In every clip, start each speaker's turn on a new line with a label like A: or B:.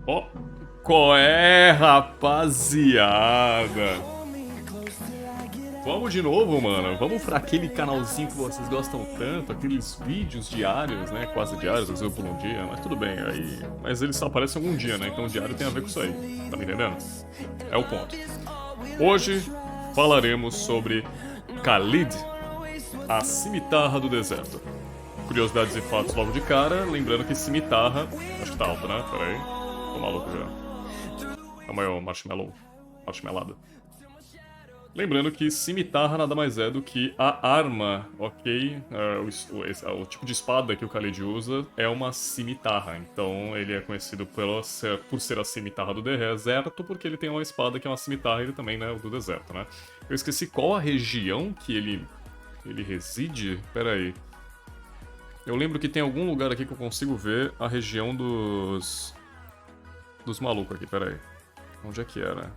A: Ó, qual é, rapaziada? Vamos de novo, mano. Vamos pra aquele canalzinho que vocês gostam tanto, aqueles vídeos diários, né? Quase diários, às vezes eu pulo um dia, mas tudo bem. Mas eles só aparecem algum dia, né? Então o diário tem a ver com isso aí. Tá me entendendo? É o ponto. Hoje falaremos sobre Khalid, a cimitarra do deserto. Curiosidades e fatos logo de cara, lembrando que cimitarra. Acho que tá alto, né? Pera aí. Tô maluco já. É o maior marshmallow. Marshmallada. Lembrando que cimitarra nada mais é do que a arma, ok? O tipo de espada que o Khalid usa é uma cimitarra. Então ele é conhecido por ser a cimitarra do deserto, porque ele tem uma espada que é uma cimitarra, ele também, né, o do deserto, né? Eu esqueci qual a região que ele reside. Pera aí. Eu lembro que tem algum lugar aqui que eu consigo ver a região dos malucos aqui, pera aí. Onde é que era?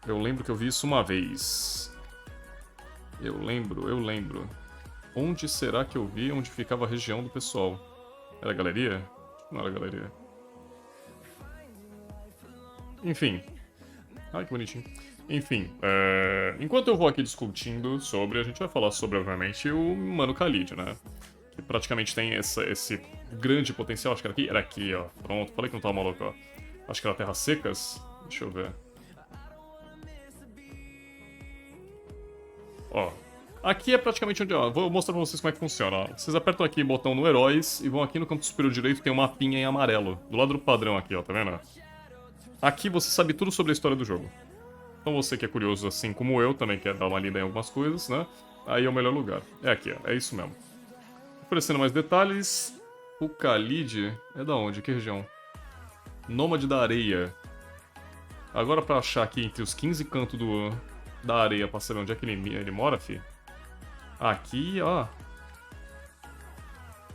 A: Eu lembro que eu vi isso uma vez. Eu lembro. Onde será que eu vi onde ficava a região do pessoal? Era galeria? Não era galeria. Enfim. Ai, que bonitinho. Enfim, enquanto eu vou aqui discutindo sobre, a gente vai falar sobre, obviamente, o Mano Khalid, né? Que praticamente tem esse grande potencial. Acho que era aqui. Era aqui, ó. Pronto, falei que não tava maluco, ó. Acho que era Terras Secas. Deixa eu ver. Ó. Aqui é praticamente onde, ó, vou mostrar pra vocês como é que funciona, ó. Vocês apertam aqui o botão no Heróis e vão aqui no canto superior direito, tem um mapinha em amarelo. Do lado do padrão aqui, ó, tá vendo? Aqui você sabe tudo sobre a história do jogo. Então você que é curioso assim como eu, também quer dar uma lida em algumas coisas, né? Aí é o melhor lugar. É aqui, ó, é isso mesmo. Oferecendo mais detalhes, o Khalid é da onde? Que região? Nômade da Areia. Agora pra achar aqui entre os 15 cantos da areia pra saber onde é que ele mora, fi. Aqui, ó.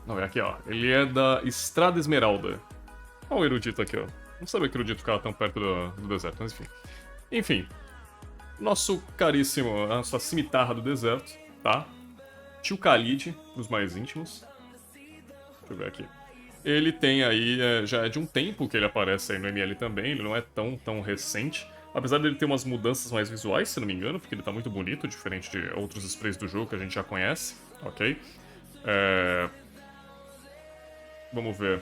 A: Não, é aqui, ó. Ele é da Estrada Esmeralda. Olha o erudito aqui, ó. Não sabia que o erudito ficava tão perto do deserto, mas enfim. Enfim, nosso caríssimo, a nossa cimitarra do deserto, tá? Tio Khalid, pros mais íntimos. Deixa eu ver aqui. Ele tem aí, já é de um tempo que ele aparece aí no ML também, ele não é tão recente. Apesar dele ter umas mudanças mais visuais, se não me engano, porque ele tá muito bonito, diferente de outros sprays do jogo que a gente já conhece, ok? É... Vamos ver.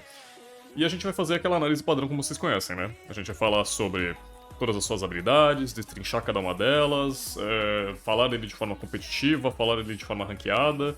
A: E a gente vai fazer aquela análise padrão como vocês conhecem, né? A gente vai falar sobre todas as suas habilidades, destrinchar cada uma delas, falar dele de forma competitiva, falar dele de forma ranqueada.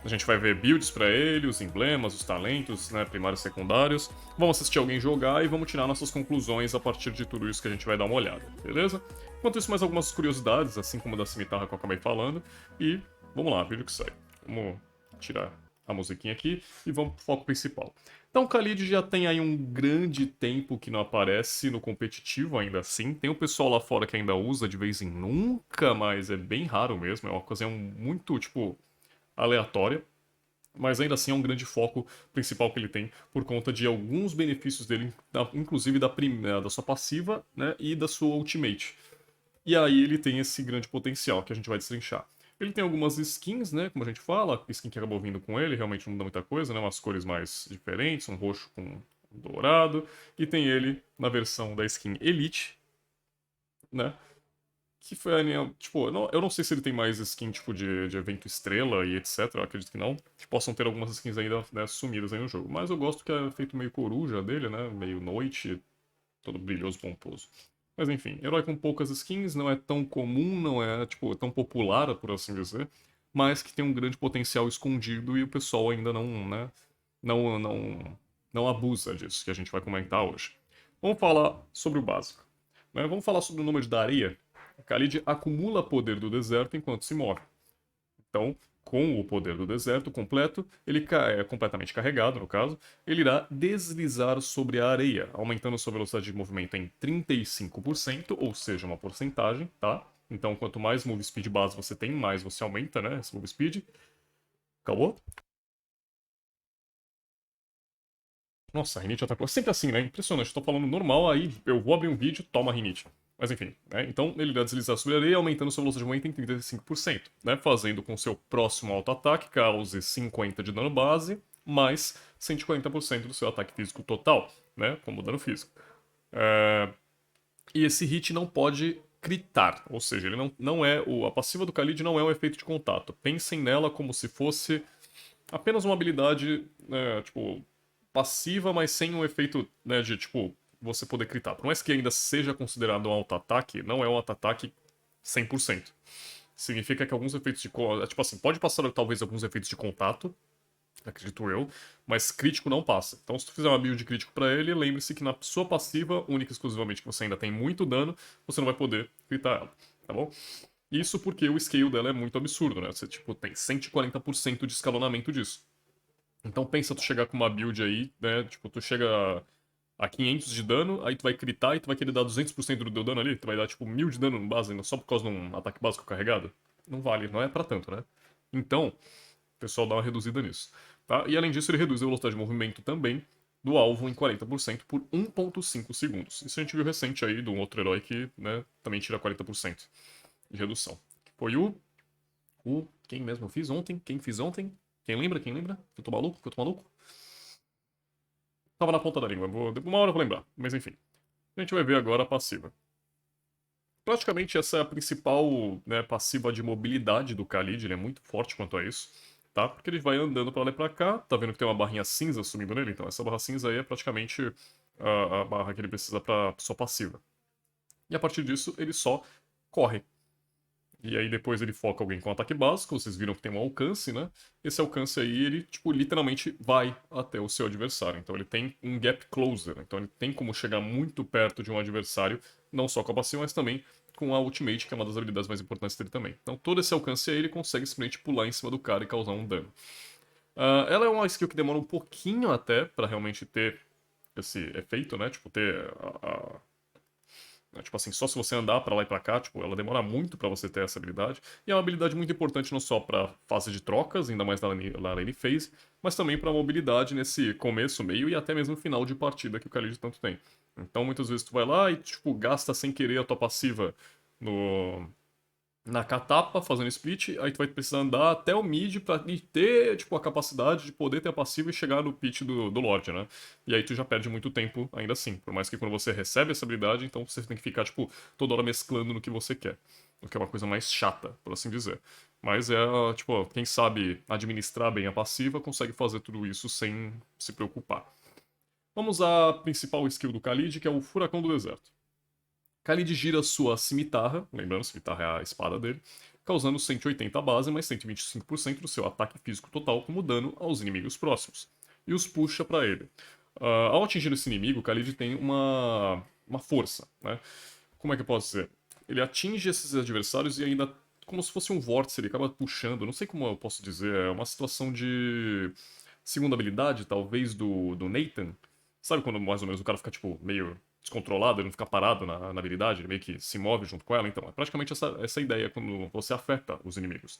A: A gente vai ver builds pra ele, os emblemas, os talentos, né, primários e secundários. Vamos assistir alguém jogar e vamos tirar nossas conclusões a partir de tudo isso que a gente vai dar uma olhada, beleza? Enquanto isso, mais algumas curiosidades, assim como da cimitarra que eu acabei falando. E vamos lá, vídeo que sai. Vamos tirar a musiquinha aqui e vamos pro foco principal. Então, o Khalid já tem aí um grande tempo que não aparece no competitivo, ainda assim. Tem o pessoal lá fora que ainda usa de vez em nunca, mas é bem raro mesmo. É uma ocasião muito, tipo, aleatória. Mas ainda assim é um grande foco principal que ele tem por conta de alguns benefícios dele, inclusive da sua passiva, né, e da sua ultimate. E aí ele tem esse grande potencial que a gente vai destrinchar. Ele tem algumas skins, né? Como a gente fala, a skin que acabou vindo com ele realmente não muda muita coisa, né? Umas cores mais diferentes, um roxo com um dourado. E tem ele na versão da skin Elite, né? Que foi a minha. Tipo, eu não sei se ele tem mais skin tipo de evento estrela e etc. Eu acredito que não. Que possam ter algumas skins ainda, né, sumidas aí no jogo. Mas eu gosto que é feito meio coruja dele, né? Meio noite, todo brilhoso, pomposo. Mas enfim, herói com poucas skins, não é tão comum, não é tipo tão popular, por assim dizer, mas que tem um grande potencial escondido e o pessoal ainda não, né, não abusa disso, que a gente vai comentar hoje. Vamos falar sobre o básico. Né? Vamos falar sobre o nômade da areia. Khalid acumula poder do deserto enquanto se move. Então, com o poder do deserto completo, ele é completamente carregado, no caso, ele irá deslizar sobre a areia, aumentando sua velocidade de movimento em 35%, ou seja, uma porcentagem, tá? Então, quanto mais move speed base você tem, mais você aumenta, né, esse move speed. Acabou? Nossa, a rinite atacou. Sempre assim, né? Impressionante. Eu tô falando normal, aí eu vou abrir um vídeo, toma rinite. Mas enfim, né? Então ele irá deslizar sobre a areia, aumentando sua velocidade de movimento em 35%, né? Fazendo com seu próximo auto-ataque cause 50 de dano base, mais 140% do seu ataque físico total. né? Como dano físico. É, e esse hit não pode critar, ou seja, ele não é a passiva do Khalid não é um efeito de contato. Pensem nela como se fosse apenas uma habilidade, né, tipo, passiva, mas sem um efeito, né, de, tipo, você poder critar. Por mais que ainda seja considerado um auto-ataque, não é um auto-ataque 100%. Significa que alguns efeitos de... Tipo assim, pode passar talvez alguns efeitos de contato, acredito eu, mas crítico não passa. Então se tu fizer uma build crítico pra ele, lembre-se que na sua passiva, única e exclusivamente que você ainda tem muito dano, você não vai poder critar ela, tá bom? Isso porque o scale dela é muito absurdo, né? Você, tipo, tem 140% de escalonamento disso. Então pensa tu chegar com uma build aí, né? Tipo, tu chega a 500 de dano, aí tu vai critar e tu vai querer dar 200% do teu dano ali. Tu vai dar, tipo, 1000 de dano no base, só por causa de um ataque básico carregado. Não vale, não é pra tanto, né? Então, o pessoal dá uma reduzida nisso. Tá? E além disso, ele reduz a velocidade de movimento também do alvo em 40% por 1.5 segundos. Isso a gente viu recente aí de um outro herói que, né, também tira 40% de redução. Foi quem mesmo eu fiz ontem? Quem fiz ontem? Quem lembra? Quem lembra? Que eu tô maluco? Que eu tô maluco? Tava na ponta da língua. Uma hora eu vou lembrar. Mas enfim. A gente vai ver agora a passiva. Praticamente essa é a principal, né, passiva de mobilidade do Khalid. Ele é muito forte quanto a isso. Tá? Porque ele vai andando pra lá e pra cá. Tá vendo que tem uma barrinha cinza sumindo nele? Então essa barra cinza aí é praticamente a barra que ele precisa pra sua passiva. E a partir disso, ele só corre. E aí depois ele foca alguém com ataque básico, vocês viram que tem um alcance, né? Esse alcance aí, ele, tipo, literalmente vai até o seu adversário. Então ele tem um gap closer, né? Então ele tem como chegar muito perto de um adversário, não só com a passiva, mas também com a ultimate, que é uma das habilidades mais importantes dele também. Então todo esse alcance aí, ele consegue simplesmente pular em cima do cara e causar um dano. Ela é uma skill que demora um pouquinho até pra realmente ter esse efeito, né? Tipo, ter né? Tipo assim, só se você andar pra lá e pra cá, tipo, ela demora muito pra você ter essa habilidade. E é uma habilidade muito importante não só pra fase de trocas, ainda mais na lane phase, mas também pra mobilidade nesse começo, meio e até mesmo final de partida que o Khalid tanto tem. Então muitas vezes tu vai lá e, tipo, gasta sem querer a tua passiva no, na catapa, fazendo split, aí tu vai precisar andar até o mid pra ter, tipo, a capacidade de poder ter a passiva e chegar no pitch do Lorde, né? E aí tu já perde muito tempo ainda assim. Por mais que quando você recebe essa habilidade, então você tem que ficar, tipo, toda hora mesclando no que você quer. O que é uma coisa mais chata, por assim dizer. Mas é, tipo, quem sabe administrar bem a passiva consegue fazer tudo isso sem se preocupar. Vamos à principal skill do Khalid, que é o Furacão do Deserto. Khalid gira sua cimitarra, lembrando, cimitarra é a espada dele, causando 180 base, mais 125% do seu ataque físico total como dano aos inimigos próximos. E os puxa para ele. Ao atingir esse inimigo, Khalid tem uma força, né? Como é que eu posso dizer? Ele atinge esses adversários e ainda, como se fosse um vórtice, ele acaba puxando. Não sei como eu posso dizer, é uma situação de segunda habilidade, talvez, do Nathan. Sabe quando mais ou menos o cara fica, tipo, meio descontrolado, ele não fica parado na habilidade, ele meio que se move junto com ela? Então, é praticamente essa ideia quando você afeta os inimigos.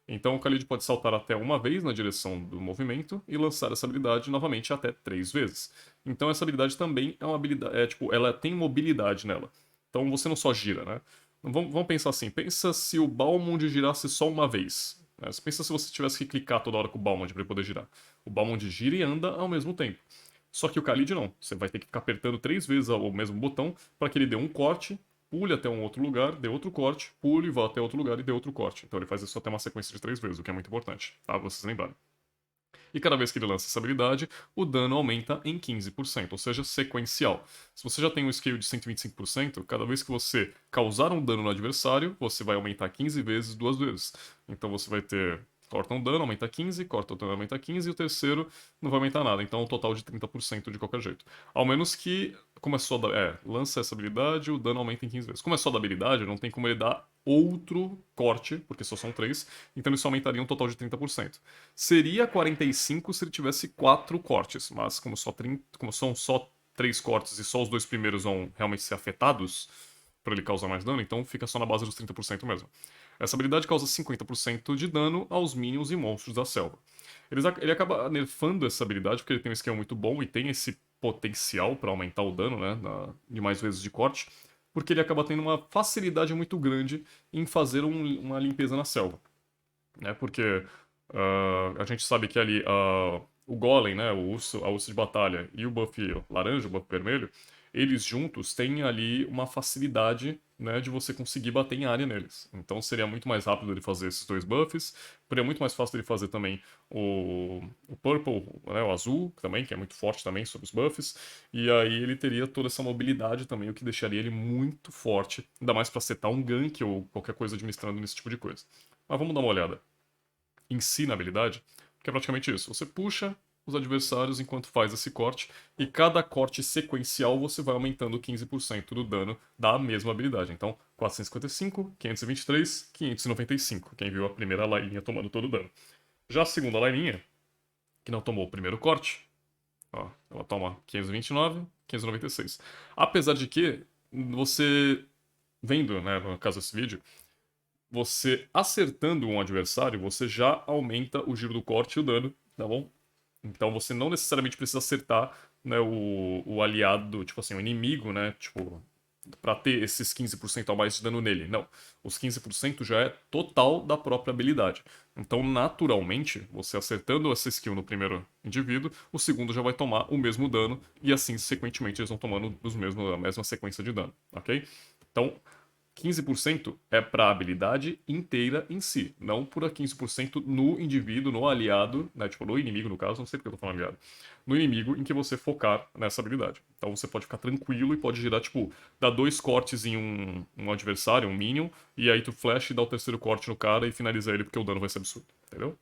A: Então o Khalid pode saltar até uma vez na direção do movimento e lançar essa habilidade novamente até 3 vezes. Então essa habilidade também é uma habilidade, tipo, ela tem mobilidade nela. Então você não só gira, né? Vamos pensar assim, pensa se o Balmond girasse só uma vez. Né? Pensa se você tivesse que clicar toda hora com o Balmond para ele poder girar. O Balmond gira e anda ao mesmo tempo. Só que o Khalid não. Você vai ter que ficar apertando 3 vezes o mesmo botão para que ele dê um corte, pule até um outro lugar, dê outro corte, pule, vá até outro lugar e dê outro corte. Então ele faz isso até uma sequência de 3 vezes, o que é muito importante, tá? Vocês lembrarem. E cada vez que ele lança essa habilidade, o dano aumenta em 15%, ou seja, sequencial. Se você já tem um scale de 125%, cada vez que você causar um dano no adversário, você vai aumentar 15 vezes 2 vezes. Então você vai ter corta um dano, aumenta 15, corta o dano, aumenta 15, e o terceiro não vai aumentar nada. Então é um total de 30% de qualquer jeito. Ao menos que, como é só da. Lança essa habilidade, o dano aumenta em 15 vezes. Como é só da habilidade, não tem como ele dar outro corte, porque só são 3, então isso aumentaria um total de 30%. Seria 45 se ele tivesse 4 cortes, mas como são só 3 cortes e só os 2 primeiros vão realmente ser afetados para ele causar mais dano, então fica só na base dos 30% mesmo. Essa habilidade causa 50% de dano aos minions e monstros da selva. Ele acaba nerfando essa habilidade porque ele tem um esquema muito bom e tem esse potencial para aumentar o dano, né, de mais vezes de corte, porque ele acaba tendo uma facilidade muito grande em fazer uma limpeza na selva, né? Porque a gente sabe que ali o Golem, né, a urso de batalha, e o buff laranja, o buff vermelho, eles juntos têm ali uma facilidade, né, de você conseguir bater em área neles. Então seria muito mais rápido ele fazer esses dois buffs, seria muito mais fácil ele fazer também o Purple, né, o azul também, que é muito forte também sobre os buffs, e aí ele teria toda essa mobilidade também, o que deixaria ele muito forte, ainda mais pra setar um gank ou qualquer coisa administrando nesse tipo de coisa. Mas vamos dar uma olhada em si na habilidade, que é praticamente isso. Você puxa os adversários enquanto faz esse corte, e cada corte sequencial você vai aumentando 15% do dano da mesma habilidade. Então, 455, 523, 595. Quem viu a primeira linha tomando todo o dano. Já a segunda linha, que não tomou o primeiro corte, ó, ela toma 529, 596. Apesar de que, você vendo, né, no caso desse vídeo, você acertando um adversário, você já aumenta o giro do corte e o dano, tá bom? Então você não necessariamente precisa acertar, né, o aliado, tipo assim, o inimigo, né? Tipo, pra ter esses 15% a mais de dano nele. Não. Os 15% já é total da própria habilidade. Então, naturalmente, você acertando essa skill no primeiro indivíduo, o segundo já vai tomar o mesmo dano, e assim, sequentemente, eles vão tomando a mesma sequência de dano, ok? Então, 15% é para a habilidade inteira em si, não por 15% no indivíduo, no aliado, né? Tipo, no inimigo, no caso, não sei porque eu tô falando aliado. No inimigo em que você focar nessa habilidade. Então você pode ficar tranquilo e pode girar, tipo, dar dois cortes em um adversário, um minion, e aí tu flash e dá o terceiro corte no cara e finaliza ele porque o dano vai ser absurdo, entendeu?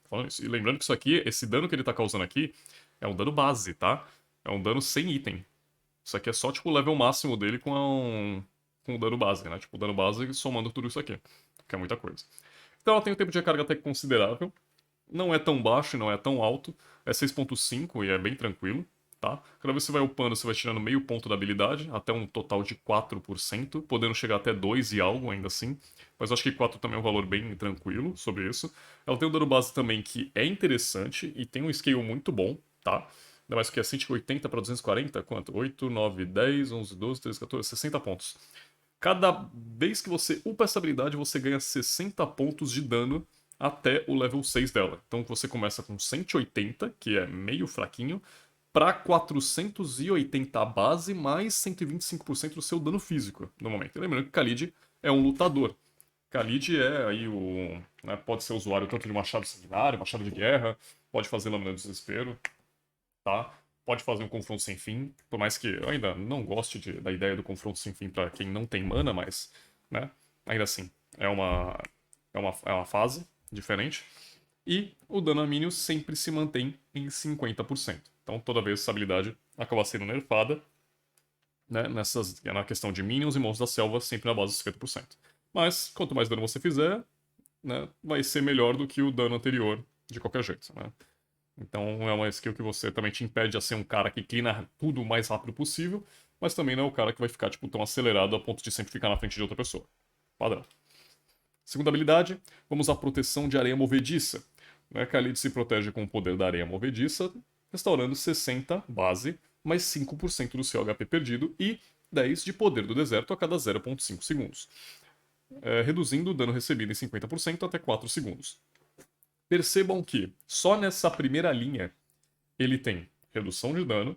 A: Falando isso. E lembrando que isso aqui, esse dano que ele tá causando aqui, é um dano base, tá? É um dano sem item. Isso aqui é só, tipo, o level máximo dele com o dano base, né? Tipo, o dano base somando tudo isso aqui, que é muita coisa. Então ela tem um tempo de recarga até que considerável. Não é tão baixo e não é tão alto. É 6.5 e é bem tranquilo, tá? Cada vez que você vai upando, você vai tirando meio ponto da habilidade, até um total de 4%, podendo chegar até 2 e algo ainda assim. Mas eu acho que 4 também é um valor bem tranquilo sobre isso. Ela tem um dano base também que é interessante e tem um scale muito bom, tá? Ainda mais que é 180 para 240, quanto? 8, 9, 10, 11, 12, 13, 14, 60 pontos. Cada vez que você upa essa habilidade, você ganha 60 pontos de dano até o level 6 dela. Então você começa com 180, que é meio fraquinho, para 480 a base, mais 125% do seu dano físico no momento. E lembrando que Khalid é um lutador. Khalid é aí o. Né, pode ser usuário tanto de machado sanguinário, machado de guerra, pode fazer lâmina de desespero, tá? Pode fazer um confronto sem fim, por mais que eu ainda não goste da ideia do confronto sem fim pra quem não tem mana, mas, né? Ainda assim, é uma fase diferente. E o dano a minions sempre se mantém em 50%. Então toda vez essa habilidade acaba sendo nerfada, né? Na questão de minions e monstros da selva, sempre na base de 50%. Mas quanto mais dano você fizer, né, vai ser melhor do que o dano anterior de qualquer jeito, né? Então é uma skill que você também te impede a ser um cara que clina tudo o mais rápido possível, mas também não é o cara que vai ficar tipo, tão acelerado a ponto de sempre ficar na frente de outra pessoa. Padrão. Segunda habilidade, vamos à proteção de areia movediça. Né, Khalid se protege com o poder da areia movediça, restaurando 60 base, mais 5% do seu HP perdido e 10 de poder do deserto a cada 0.5 segundos, reduzindo o dano recebido em 50% até 4 segundos. Percebam que só nessa primeira linha ele tem redução de dano,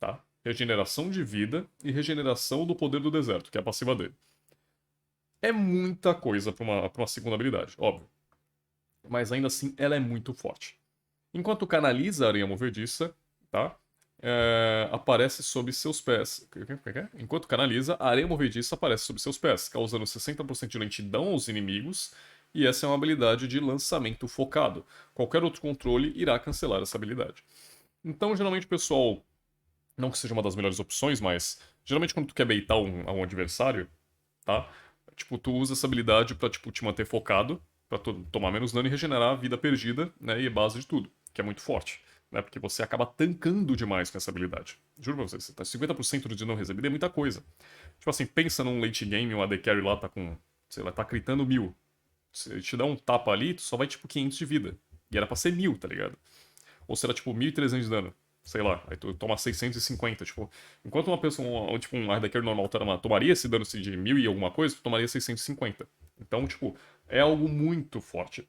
A: tá? Regeneração de vida e regeneração do poder do deserto, que é a passiva dele. É muita coisa pra uma segunda habilidade, óbvio. Mas ainda assim, ela é muito forte. Enquanto canaliza a areia movediça, tá? Aparece sob seus pés. Enquanto canaliza, a areia movediça aparece sob seus pés, causando 60% de lentidão aos inimigos. E essa é uma habilidade de lançamento focado. Qualquer outro controle irá cancelar essa habilidade. Então, geralmente, o pessoal, não que seja uma das melhores opções, mas geralmente quando tu quer baitar um adversário, tá? Tipo, tu usa essa habilidade pra, tipo, te manter focado, pra tu tomar menos dano e regenerar a vida perdida, né? E a base de tudo, que é muito forte, né? Porque você acaba tancando demais com essa habilidade. Juro pra você tá 50% de dano recebido é muita coisa. Tipo assim, pensa num late game, um AD Carry lá tá com, sei lá, tá critando 1000. Se ele te dá um tapa ali, tu só vai, tipo, 500 de vida. E era pra ser 1000, tá ligado? Ou será tipo 1.300 de dano. Sei lá, aí tu toma 650, tipo... Enquanto uma pessoa, tipo um Ardaker normal tomaria esse dano de 1000 e alguma coisa, tu tomaria 650. Então, tipo, é algo muito forte.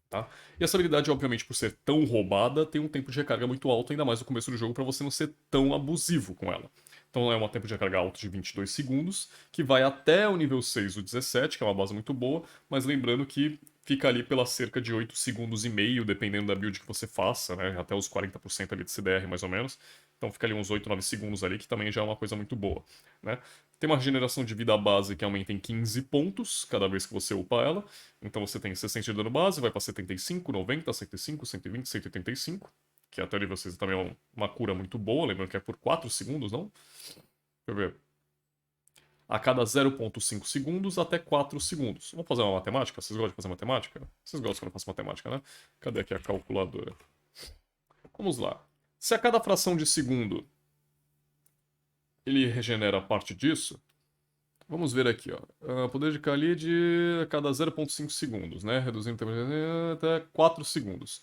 A: Tá? E essa habilidade, obviamente, por ser tão roubada, tem um tempo de recarga muito alto, ainda mais no começo do jogo, para você não ser tão abusivo com ela. Então é um tempo de recarga alto de 22 segundos, que vai até o nível 6, o 17, que é uma base muito boa, mas lembrando que fica ali pela cerca de 8 segundos e meio, dependendo da build que você faça, né? Até os 40% ali de CDR, mais ou menos. Então fica ali uns 8, 9 segundos ali, que também já é uma coisa muito boa, né? Tem uma regeneração de vida base que aumenta em 15 pontos cada vez que você upa ela. Então você tem 60 de dano base, vai pra 75, 90, 105, 120, 185. Que até ali vocês também é uma cura muito boa, lembrando que é por 4 segundos, não? Deixa eu ver. A cada 0,5 segundos até 4 segundos. Vamos fazer uma matemática? Vocês gostam de fazer matemática? Vocês gostam quando eu faço matemática, né? Cadê aqui a calculadora? Vamos lá. Se a cada fração de segundo ele regenera parte disso, vamos ver aqui, ó. Poder de Khalid a cada 0,5 segundos, né? Reduzindo o tempo até 4 segundos.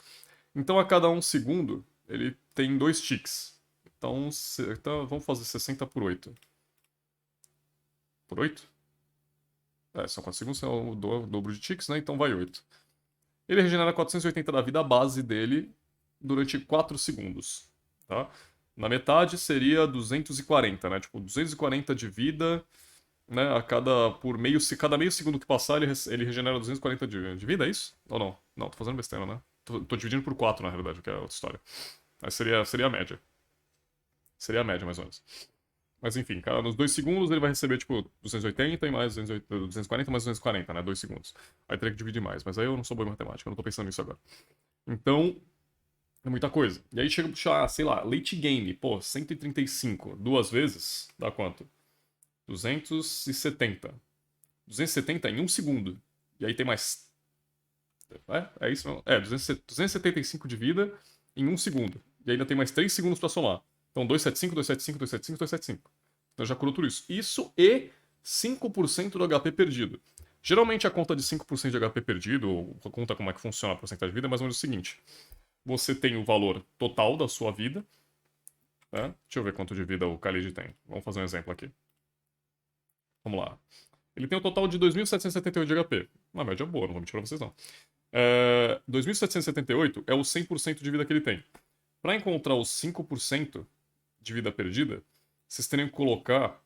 A: Então, a cada 1 segundo, ele tem 2 ticks. Então, vamos fazer 60 por 8. Por 8? É, são 4 segundos, é o dobro de ticks, né? Então vai 8. Ele regenera 480 da vida base dele durante 4 segundos, tá? Na metade seria 240, né? Tipo, 240 de vida, né? Cada meio segundo que passar, ele regenera 240 de vida, é isso? Ou não? Não, tô fazendo besteira, né? Tô dividindo por 4, na realidade, que é outra história. Mas seria a média. Seria a média, mais ou menos. Mas enfim, cara, nos 2 segundos ele vai receber, tipo, 280 e mais 240 mais 240, né? 2 segundos. Aí teria que dividir mais, mas aí eu não sou bom em matemática, eu não tô pensando nisso agora. Então, é muita coisa. E aí chega a puxar, sei lá, late game, pô, 135, duas vezes, dá quanto? 270. 270 em um segundo. E aí tem mais. É isso mesmo. 275 de vida em um segundo. E ainda tem mais 3 segundos pra somar. Então 275, 275, 275, 275. Então já curou tudo isso. Isso e 5% do HP perdido. Geralmente a conta de 5% de HP perdido, ou a conta como é que funciona a porcentagem de vida, é mais ou menos o seguinte. Você tem o valor total da sua vida. Né? Deixa eu ver quanto de vida o Khalid tem. Vamos fazer um exemplo aqui. Vamos lá. Ele tem um total de 2.778 de HP. Uma média boa, não vou mentir pra vocês não. 2.778 é o 100% de vida que ele tem. Para encontrar os 5% de vida perdida, vocês teriam que colocar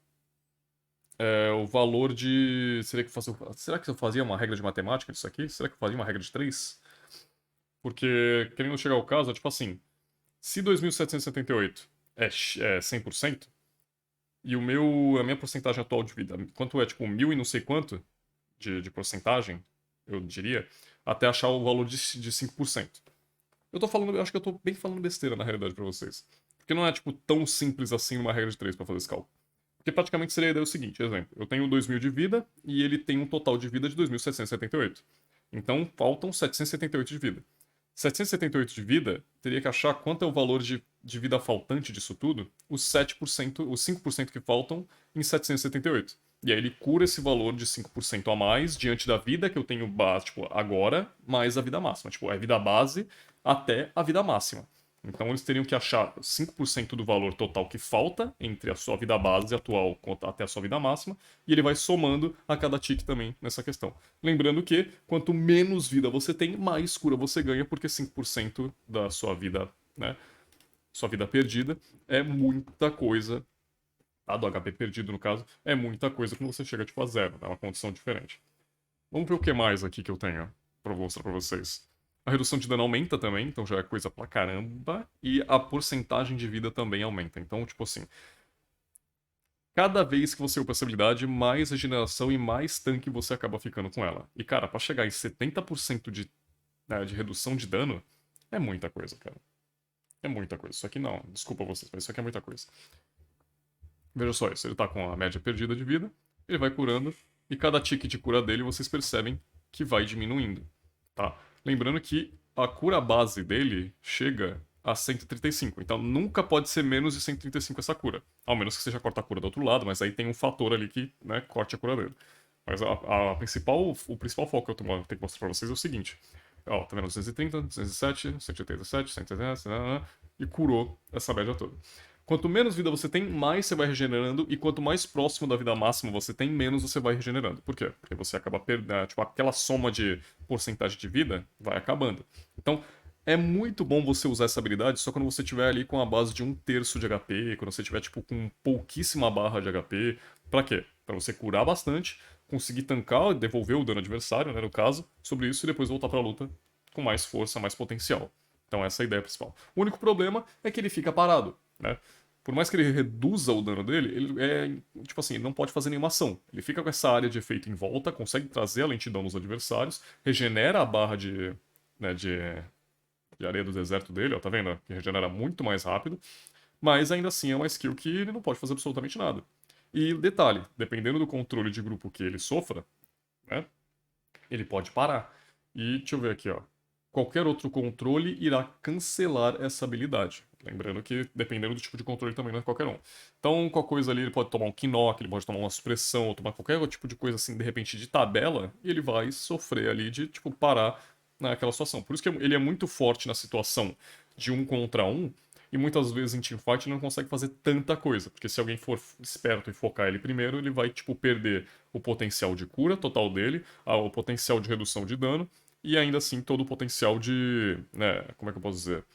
A: o valor de. Será que eu fazia uma regra de matemática disso aqui? Será que eu fazia uma regra de 3? Porque, querendo chegar ao caso, é tipo assim: se 2.778 é 100%, e a minha porcentagem atual de vida, quanto é tipo 1.000 e não sei quanto de porcentagem, eu diria, até achar o valor de 5%. Eu acho que eu tô bem falando besteira na realidade pra vocês. Porque não é, tipo, tão simples assim uma regra de 3 pra fazer esse cálculo. Porque praticamente seria a ideia o seguinte, exemplo, eu tenho 2.000 de vida e ele tem um total de vida de 2.778. Então faltam 778 de vida. 778 de vida, teria que achar quanto é o valor de vida faltante disso tudo, os 7%, os 5% que faltam em 778. E aí ele cura esse valor de 5% a mais diante da vida que eu tenho base, tipo, agora, mais a vida máxima. Tipo, é vida base até a vida máxima. Então eles teriam que achar 5% do valor total que falta entre a sua vida base atual até a sua vida máxima, e ele vai somando a cada tique também nessa questão. Lembrando que quanto menos vida você tem, mais cura você ganha, porque 5% da sua vida, né, sua vida perdida é muita coisa, tá? Do HP perdido no caso, é muita coisa quando você chega tipo a zero, é uma condição diferente. Vamos ver o que mais aqui que eu tenho pra mostrar pra vocês. A redução de dano aumenta também, então já é coisa pra caramba. E a porcentagem de vida também aumenta. Então, tipo assim, cada vez que você upa essa habilidade, mais regeneração e mais tanque você acaba ficando com ela. E, cara, pra chegar em 70% de redução de dano, é muita coisa, cara. É muita coisa. Isso aqui não, desculpa vocês, mas isso aqui é muita coisa. Veja só isso, ele tá com a média perdida de vida, ele vai curando, e cada tique de cura dele vocês percebem que vai diminuindo, tá? Lembrando que a cura base dele chega a 135, então nunca pode ser menos de 135 essa cura, ao menos que seja corta a cura do outro lado, mas aí tem um fator ali que, né, corte a cura dele. Mas o principal foco que eu tenho que mostrar pra vocês é o seguinte, ó, tá vendo? 230, 207, 187, 180, e curou essa média toda. Quanto menos vida você tem, mais você vai regenerando, e quanto mais próximo da vida máxima você tem, menos você vai regenerando. Por quê? Porque você acaba perdendo, tipo, aquela soma de porcentagem de vida vai acabando. Então, é muito bom você usar essa habilidade só quando você tiver ali com a base de 1/3 de HP, quando você tiver, tipo, com pouquíssima barra de HP. Pra quê? Pra você curar bastante, conseguir tancar, devolver o dano adversário, né, no caso, sobre isso, e depois voltar pra luta com mais força, mais potencial. Então essa é a ideia principal. O único problema é que ele fica parado, né? Por mais que ele reduza o dano dele, ele é, tipo assim, ele não pode fazer nenhuma ação. Ele fica com essa área de efeito em volta, consegue trazer a lentidão nos adversários, regenera a barra né, de areia do deserto dele, ó, tá vendo? Que regenera muito mais rápido, mas ainda assim é uma skill que ele não pode fazer absolutamente nada. E detalhe, dependendo do controle de grupo que ele sofra, né, ele pode parar. E deixa eu ver aqui, ó. Qualquer outro controle irá cancelar essa habilidade. Lembrando que, dependendo do tipo de controle, também não é qualquer um. Então, qualquer coisa ali, ele pode tomar um knock, ele pode tomar uma supressão, ou tomar qualquer tipo de coisa assim, de repente, de tabela, e ele vai sofrer ali de, tipo, parar naquela situação. Por isso que ele é muito forte na situação de 1 contra 1, e muitas vezes em teamfight ele não consegue fazer tanta coisa. Porque se alguém for esperto e focar ele primeiro, ele vai, tipo, perder o potencial de cura total dele, o potencial de redução de dano, e ainda assim todo o potencial de, né, como é que eu posso dizer?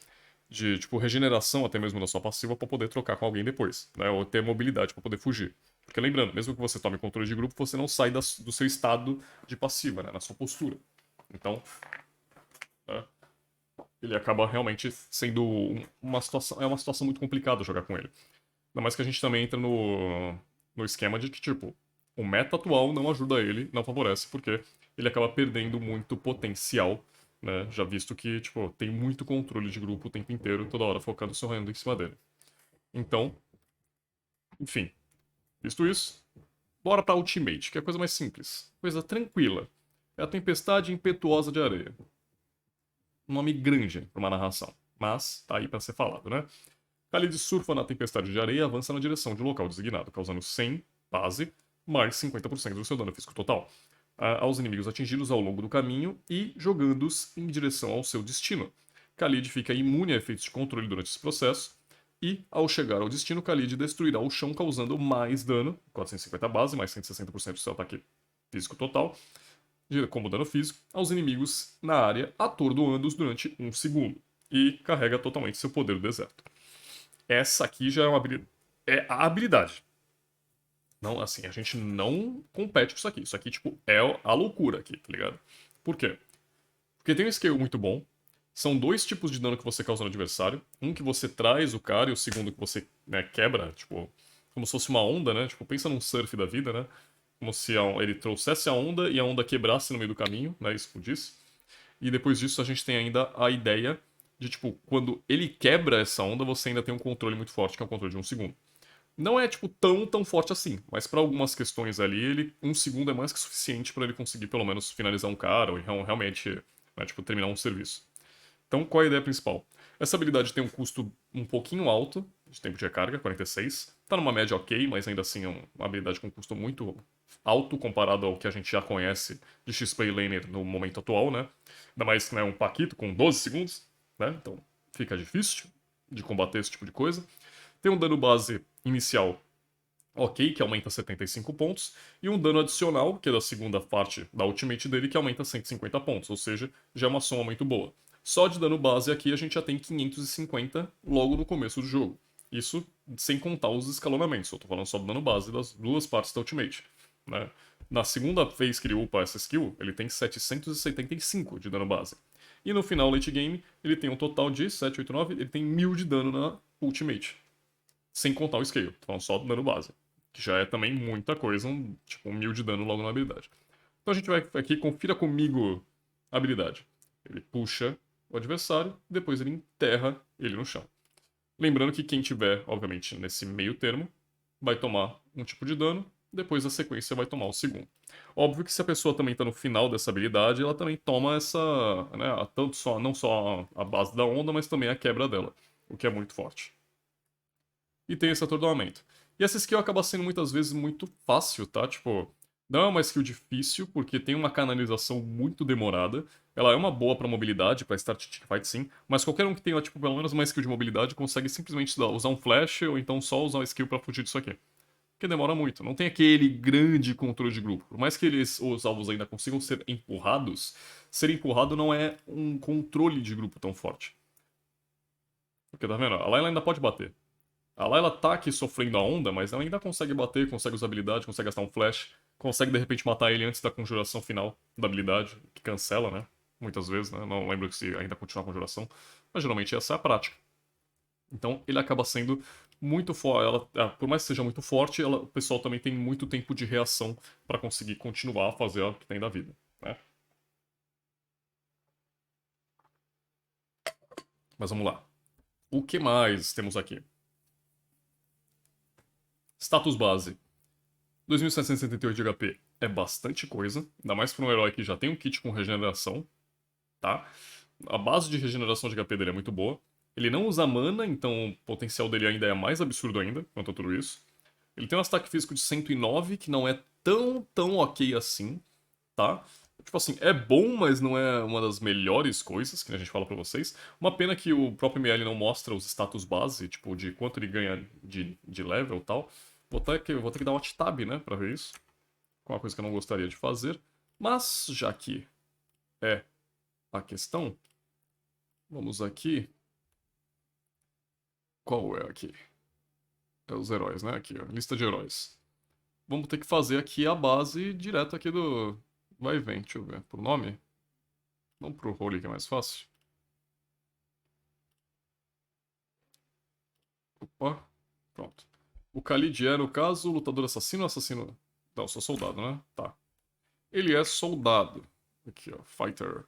A: De, tipo, regeneração até mesmo da sua passiva pra poder trocar com alguém depois, né? Ou ter mobilidade pra poder fugir. Porque lembrando, mesmo que você tome controle de grupo, você não sai do seu estado de passiva, né? Na sua postura. Então, né, ele acaba realmente sendo uma situação. É uma situação muito complicada jogar com ele. Ainda mais que a gente também entra no esquema de que, tipo, o meta atual não ajuda ele, não favorece, porque ele acaba perdendo muito potencial, né? Já visto que, tipo, tem muito controle de grupo o tempo inteiro, toda hora focando seu rando em cima dele. Então, enfim, visto isso, bora pra Ultimate, que é a coisa mais simples, coisa tranquila. É a Tempestade Impetuosa de Areia. Um nome grande pra uma narração, mas tá aí pra ser falado, né? Khalid surfa na tempestade de areia e avança na direção de um local designado, causando 100 base, mais 50% do seu dano físico total, aos inimigos atingidos ao longo do caminho e jogando-os em direção ao seu destino. Khalid fica imune a efeitos de controle durante esse processo, e ao chegar ao destino, Khalid destruirá o chão causando mais dano, 450 base, mais 160% do seu ataque físico total, como dano físico, aos inimigos na área, atordoando-os durante 1 segundo, e carrega totalmente seu poder do deserto. Essa aqui já é uma habilidade. É a habilidade. Não, assim, a gente não compete com isso aqui. Isso aqui, tipo, é a loucura aqui, tá ligado? Por quê? Porque tem um scale muito bom. São 2 tipos de dano que você causa no adversário. Um que você traz o cara e o segundo que você, né, quebra, tipo, como se fosse uma onda, né? Tipo, pensa num surf da vida, né? Como se ele trouxesse a onda e a onda quebrasse no meio do caminho, né? Explodisse. E depois disso a gente tem ainda a ideia de, tipo, quando ele quebra essa onda, você ainda tem um controle muito forte, que é o controle de 1 segundo. Não é, tipo, tão forte assim, mas para algumas questões ali, 1 segundo é mais que suficiente para ele conseguir, pelo menos, finalizar um cara ou realmente, né, tipo, terminar um serviço. Então, qual é a ideia principal? Essa habilidade tem um custo um pouquinho alto de tempo de recarga, 46. Tá numa média ok, mas ainda assim é uma habilidade com custo muito alto comparado ao que a gente já conhece de XP Laner no momento atual, né? Ainda mais que, né, um Paquito com 12 segundos, né? Então fica difícil de combater esse tipo de coisa. Tem um dano base inicial ok, que aumenta 75 pontos, e um dano adicional, que é da segunda parte da ultimate dele, que aumenta 150 pontos, ou seja, já é uma soma muito boa. Só de dano base aqui a gente já tem 550 logo no começo do jogo. Isso sem contar os escalonamentos, eu tô falando só do dano base das 2 partes da ultimate, né? Na segunda vez que ele upa essa skill, ele tem 775 de dano base. E no final late game, ele tem um total de 789, ele tem 1000 de dano na ultimate. Sem contar o scale, tô falando só do dano base. Que já é também muita coisa, tipo 1000 de dano logo na habilidade. Então a gente vai aqui, confira comigo a habilidade. Ele puxa o adversário, depois ele enterra ele no chão. Lembrando que quem tiver, obviamente, nesse meio termo, vai tomar um tipo de dano, depois a sequência vai tomar o segundo. Óbvio que se a pessoa também está no final dessa habilidade, ela também toma essa, né, tanto só, não só a base da onda, mas também a quebra dela, o que é muito forte. E tem esse atordoamento. E essa skill acaba sendo muitas vezes muito fácil, tá? Tipo, não é uma skill difícil, porque tem uma canalização muito demorada, Ela é uma boa pra mobilidade, pra start fight sim, mas qualquer um que tenha, tipo, pelo menos uma skill de mobilidade consegue simplesmente usar um flash ou então só usar uma skill pra fugir disso aqui. Porque demora muito, não tem aquele grande controle de grupo. Por mais que os alvos ainda consigam ser empurrado não é um controle de grupo tão forte. Porque tá vendo? A Layla ainda pode bater. A Layla tá aqui sofrendo a onda, mas ela ainda consegue bater, consegue usar habilidade, consegue gastar um flash, consegue de repente matar ele antes da conjuração final da habilidade, que cancela, né? Muitas vezes, né? Não lembro se ainda continua a conjuração, mas geralmente essa é a prática. Então ele acaba sendo muito forte. Por mais que seja muito forte, o pessoal também tem muito tempo de reação para conseguir continuar a fazer o que tem da vida, né? Mas vamos lá. O que mais temos aqui? Status base. 2.778 de HP é bastante coisa, ainda mais para um herói que já tem um kit com regeneração, tá? A base de regeneração de HP dele é muito boa. Ele não usa mana, então o potencial dele ainda é mais absurdo ainda, quanto a tudo isso. Ele tem um ataque físico de 109, que não é tão ok assim, tá? Tipo assim, é bom, mas não é uma das melhores coisas que a gente fala pra vocês. Uma pena que o próprio ML não mostra os status base, tipo, de quanto ele ganha de level e tal. Vou ter que dar um alt tab, né, pra ver isso. Com uma coisa que eu não gostaria de fazer. Mas, já que é a questão, vamos aqui. Qual é aqui? É os heróis, né? Aqui, ó, lista de heróis. Vamos ter que fazer aqui a base direto aqui do... Vai e vem, deixa eu ver. Pro nome? Vamos pro Holy que é mais fácil. Opa, pronto. O Khalid é, no caso, lutador assassino ou assassino? Não, sou soldado, né? Tá. Ele é soldado. Aqui, ó, fighter.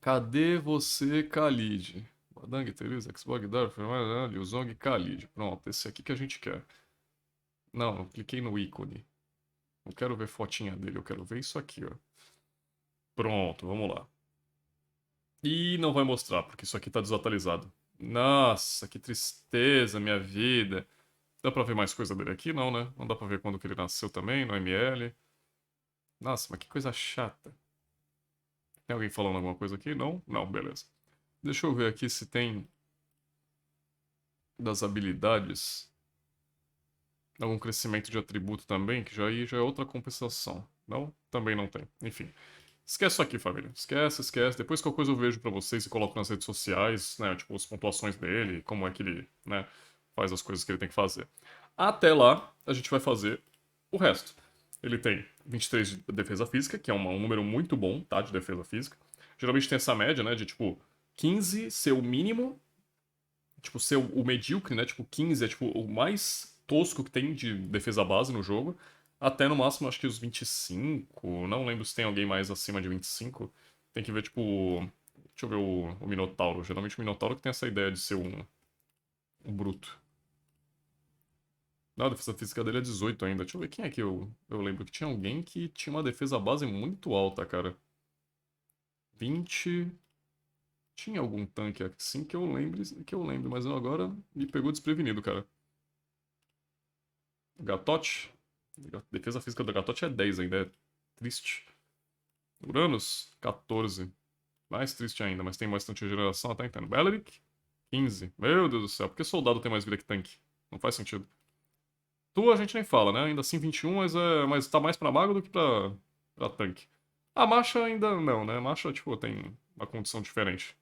A: Cadê você, Khalid? Badang, Teresa, Xbog, Darth, Liu Zong, Khalid. Pronto, esse aqui que a gente quer. Não, eu cliquei no ícone. Não quero ver fotinha dele, eu quero ver isso aqui, ó. Pronto, vamos lá. E não vai mostrar, porque isso aqui tá desatualizado. Nossa, que tristeza, minha vida. Dá pra ver mais coisa dele aqui? Não, né? Não dá pra ver quando que ele nasceu também, no ML. Nossa, mas que coisa chata. Tem alguém falando alguma coisa aqui? Não? Não, beleza. Deixa eu ver aqui se tem das habilidades algum crescimento de atributo também, que já é outra compensação. Não? Também não tem. Enfim. Esquece isso aqui, família. Esquece, esquece. Depois qualquer coisa eu vejo pra vocês e coloco nas redes sociais, né? Tipo, as pontuações dele, como é que ele, né, faz as coisas que ele tem que fazer. Até lá, a gente vai fazer o resto. Ele tem 23 de defesa física, que é um número muito bom, tá? De defesa física. Geralmente tem essa média, né? De tipo, 15 ser o mínimo, tipo, ser o medíocre, né? Tipo, 15 é tipo o mais tosco que tem de defesa base no jogo. Até no máximo, acho que os 25. Não lembro se tem alguém mais acima de 25. Tem que ver, tipo. Deixa eu ver o Minotauro. Geralmente o Minotauro que tem essa ideia de ser um bruto. Não, a defesa física dele é 18 ainda. Deixa eu ver quem é que eu lembro que tinha alguém que tinha uma defesa base muito alta, cara. 20. Tinha algum tanque assim que eu lembro, mas agora me pegou desprevenido, cara. Gatote? Defesa física do Gatote é 10 ainda, é triste. Uranus, 14. Mais triste ainda, mas tem bastante regeneração, tá entendendo? Beleric, 15. Meu Deus do céu, por que soldado tem mais vida que tanque? Não faz sentido. Tu a gente nem fala, né? Ainda assim 21, mas tá mais pra mago do que pra tanque. A Masha ainda não, né? A Masha, tipo, tem uma condição diferente.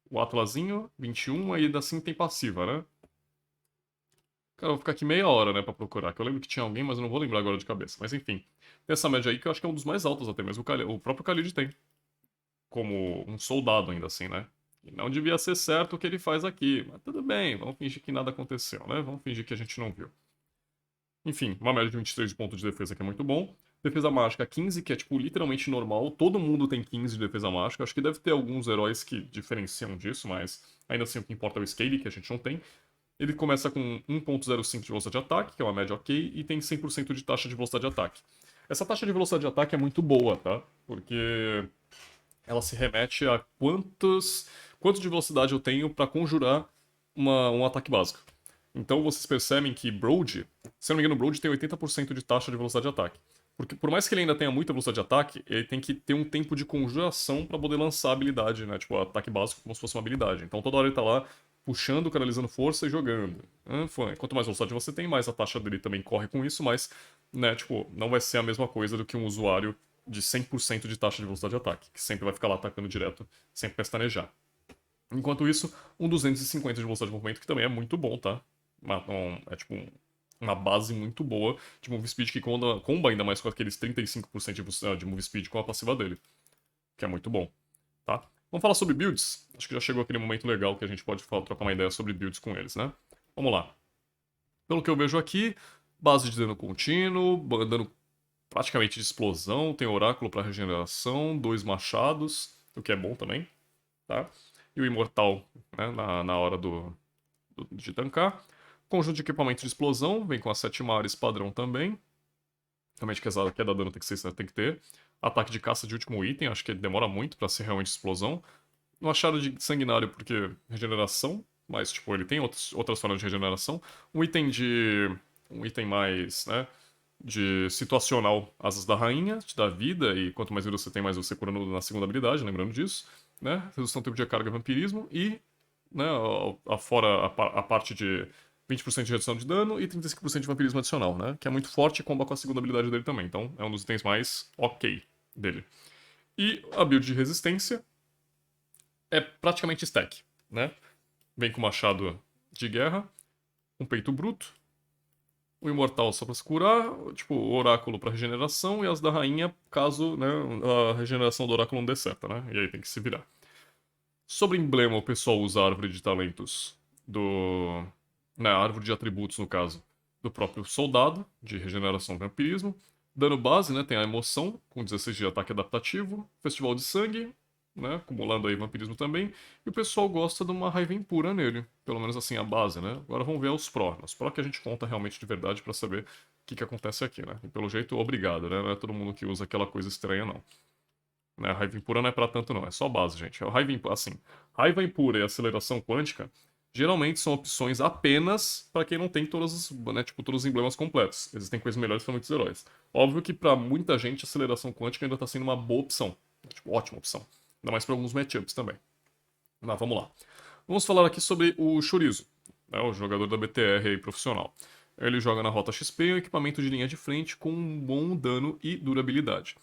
A: O Atlazinho, 21, aí ainda assim tem passiva, né? Cara, eu vou ficar aqui meia hora, né, pra procurar. Que eu lembro que tinha alguém, mas eu não vou lembrar agora de cabeça. Mas enfim. Tem essa média aí que eu acho que é um dos mais altos até mesmo. O próprio Khalid tem. Como um soldado ainda assim, né? E não devia ser certo o que ele faz aqui. Mas tudo bem, vamos fingir que nada aconteceu, né? Vamos fingir que a gente não viu. Enfim, uma média de 23 de ponto de defesa que é muito bom. Defesa mágica 15, que é tipo literalmente normal. Todo mundo tem 15 de defesa mágica. Acho que deve ter alguns heróis que diferenciam disso, mas ainda assim o que importa é o scale, que a gente não tem. Ele começa com 1.05 de velocidade de ataque, que é uma média ok, e tem 100% de taxa de velocidade de ataque. Essa taxa de velocidade de ataque é muito boa, tá? Porque ela se remete a quanto de velocidade eu tenho para conjurar um ataque básico. Então vocês percebem que Brood, se eu não me engano, Brood tem 80% de taxa de velocidade de ataque. Porque por mais que ele ainda tenha muita velocidade de ataque, ele tem que ter um tempo de conjuração pra poder lançar a habilidade, né? Tipo, ataque básico como se fosse uma habilidade. Então toda hora ele tá lá puxando, canalizando força e jogando. Quanto mais velocidade você tem, mais a taxa dele também corre com isso, mas, né, tipo, não vai ser a mesma coisa do que um usuário de 100% de taxa de velocidade de ataque, que sempre vai ficar lá atacando direto, sem pestanejar. Enquanto isso, um 250 de velocidade de movimento, que também é muito bom, tá? É tipo uma base muito boa de move speed que comba ainda mais com aqueles 35% de move speed com a passiva dele, que é muito bom, tá? Vamos falar sobre builds? Acho que já chegou aquele momento legal que a gente pode trocar uma ideia sobre builds com eles, né? Vamos lá. Pelo que eu vejo aqui, base de dano contínuo, dano praticamente de explosão, tem oráculo para regeneração, 2 machados, o que é bom também, tá? E o imortal, né, na hora de tancar. Conjunto de equipamento de explosão, vem com as 7 mares padrão também. Realmente que é dar dano tem que ter. Ataque de caça de último item, acho que demora muito pra ser realmente explosão. Um achado de sanguinário porque regeneração, mas tipo, ele tem outras formas de regeneração. Um item mais, né, de situacional, asas da rainha, te dá vida, e quanto mais vida você tem, mais você cura na segunda habilidade, lembrando disso, né? Redução do tempo de carga vampirismo e, né, a parte de 20% de redução de dano e 35% de vampirismo adicional, né? Que é muito forte e comba com a segunda habilidade dele também, então é um dos itens mais ok dele. E a build de resistência é praticamente stack, né? Vem com machado de guerra, um peito bruto, o imortal só pra se curar, tipo, o oráculo pra regeneração e as da rainha caso, né, a regeneração do oráculo não dê certo, né? E aí tem que se virar. Sobre emblema, o pessoal usa a árvore de talentos do... né, a árvore de atributos, no caso, do próprio soldado, de regeneração e vampirismo. Dano base, né, tem a emoção, com 16 de ataque adaptativo. Festival de sangue, né, acumulando aí vampirismo também. E o pessoal gosta de uma raiva impura nele, pelo menos assim a base, né. Agora vamos ver os pró. Os pró que a gente conta realmente de verdade pra saber o que acontece aqui, né. E pelo jeito, obrigado, né, não é todo mundo que usa aquela coisa estranha, não. Né? Raiva impura não é pra tanto, não. É só base, gente. Raiva impura e aceleração quântica geralmente são opções apenas pra quem não tem né, tipo, todos os emblemas completos. Existem coisas melhores pra muitos heróis. Óbvio que pra muita gente, aceleração quântica ainda tá sendo uma boa opção. Tipo, ótima opção. Ainda mais pra alguns matchups também. Mas vamos lá. Vamos falar aqui sobre o Chorizo, né, o jogador da BTR aí, profissional. Ele joga na rota XP um equipamento de linha de frente com um bom dano e durabilidade.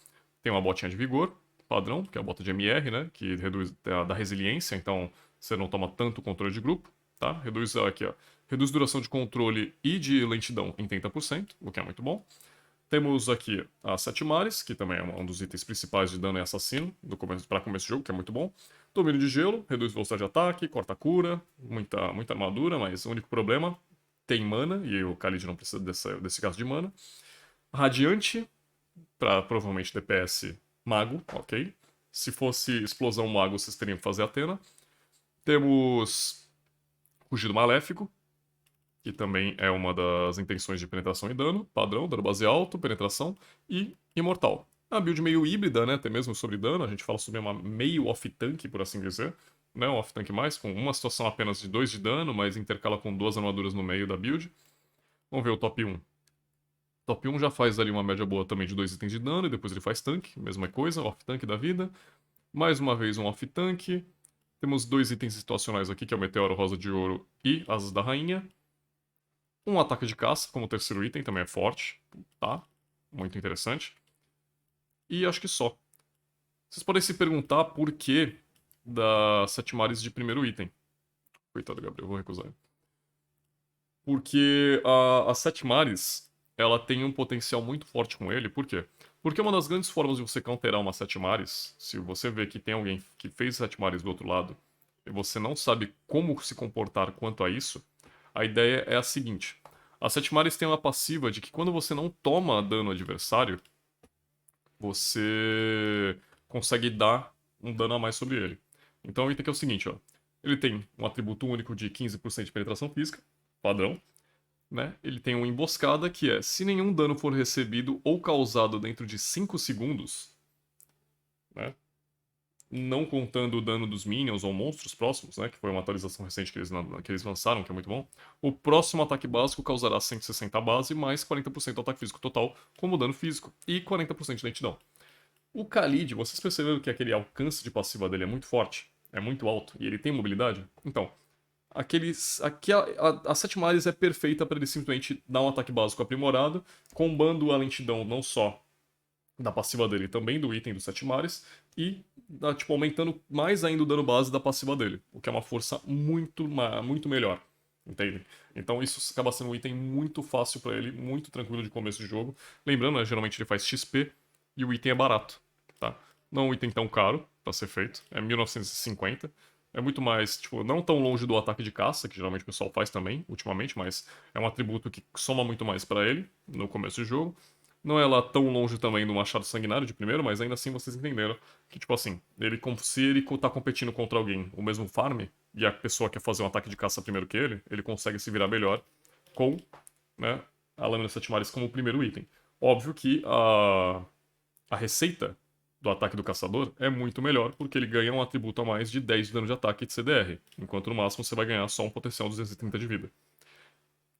A: Tem uma botinha de vigor, padrão, que é a bota de MR, né? Que reduz da resiliência, então você não toma tanto controle de grupo, tá? Reduz aqui, ó. Reduz duração de controle e de lentidão em 30%, o que é muito bom. Temos aqui a Sete Mares, que também é um dos itens principais de dano e assassino para começo de jogo, que é muito bom. Domínio de gelo, reduz velocidade de ataque, corta a cura, muita armadura, mas o único problema, tem mana, e o Khalid não precisa desse gasto de mana. Radiante, para provavelmente DPS mago, ok. Se fosse explosão mago, vocês teriam que fazer Atena. Temos Rugido Maléfico, que também é uma das intenções de penetração e dano, padrão, dano base alto, penetração, e Imortal. É uma build meio híbrida, né, até mesmo sobre dano, a gente fala sobre uma meio off-tank, por assim dizer, né, um off-tank mais, com uma situação apenas de 2 de dano, mas intercala com 2 armaduras no meio da build. Vamos ver o top 1. Top 1 já faz ali uma média boa também de 2 itens de dano, e depois ele faz tank, mesma coisa, off-tank da vida. Mais uma vez um off-tank. Temos 2 itens situacionais aqui, que é o Meteoro Rosa de Ouro e Asas da Rainha. Um ataque de caça como terceiro item, também é forte, tá? Muito interessante. E acho que só. Vocês podem se perguntar por que da Sete Mares de primeiro item. Coitado, Gabriel, vou recusar. Porque a Sete Mares, ela tem um potencial muito forte com ele. Por quê? Porque uma das grandes formas de você counterar uma Sete Mares, se você vê que tem alguém que fez Sete Mares do outro lado, e você não sabe como se comportar quanto a isso, a ideia é a seguinte. A Sete Mares tem uma passiva de que quando você não toma dano adversário, você consegue dar um dano a mais sobre ele. Então o item aqui é o seguinte, ó. Ele tem um atributo único de 15% de penetração física, padrão, né? Ele tem uma emboscada que é, se nenhum dano for recebido ou causado dentro de 5 segundos, né? não contando o dano dos minions ou monstros próximos, né, que foi uma atualização recente que eles lançaram, que é muito bom, o próximo ataque básico causará 160 base mais 40% do ataque físico total como dano físico e 40% de lentidão. O Khalid, vocês perceberam que aquele alcance de passiva dele é muito forte, é muito alto e ele tem mobilidade? Então, a 7 Mares é perfeita para ele simplesmente dar um ataque básico aprimorado, combando a lentidão não só da passiva dele, também do item dos 7 Mares, e tipo, aumentando mais ainda o dano base da passiva dele, o que é uma força muito melhor. Entende? Então isso acaba sendo um item muito fácil para ele, muito tranquilo de começo de jogo. Lembrando, né, geralmente ele faz XP e o item é barato, tá? Não é um item tão caro para ser feito, é 1950. É muito mais, tipo, não tão longe do ataque de caça, que geralmente o pessoal faz também, ultimamente, mas é um atributo que soma muito mais para ele no começo do jogo. Não é lá tão longe também do Machado Sanguinário de primeiro, mas ainda assim vocês entenderam que, tipo assim, se ele tá competindo contra alguém, o mesmo farm, e a pessoa quer fazer um ataque de caça primeiro que ele consegue se virar melhor com, né, a Lâmina Sete Mares como o primeiro item. Óbvio que a receita do ataque do caçador é muito melhor, porque ele ganha um atributo a mais de 10 de dano de ataque de CDR, enquanto no máximo você vai ganhar só um potencial de 230 de vida.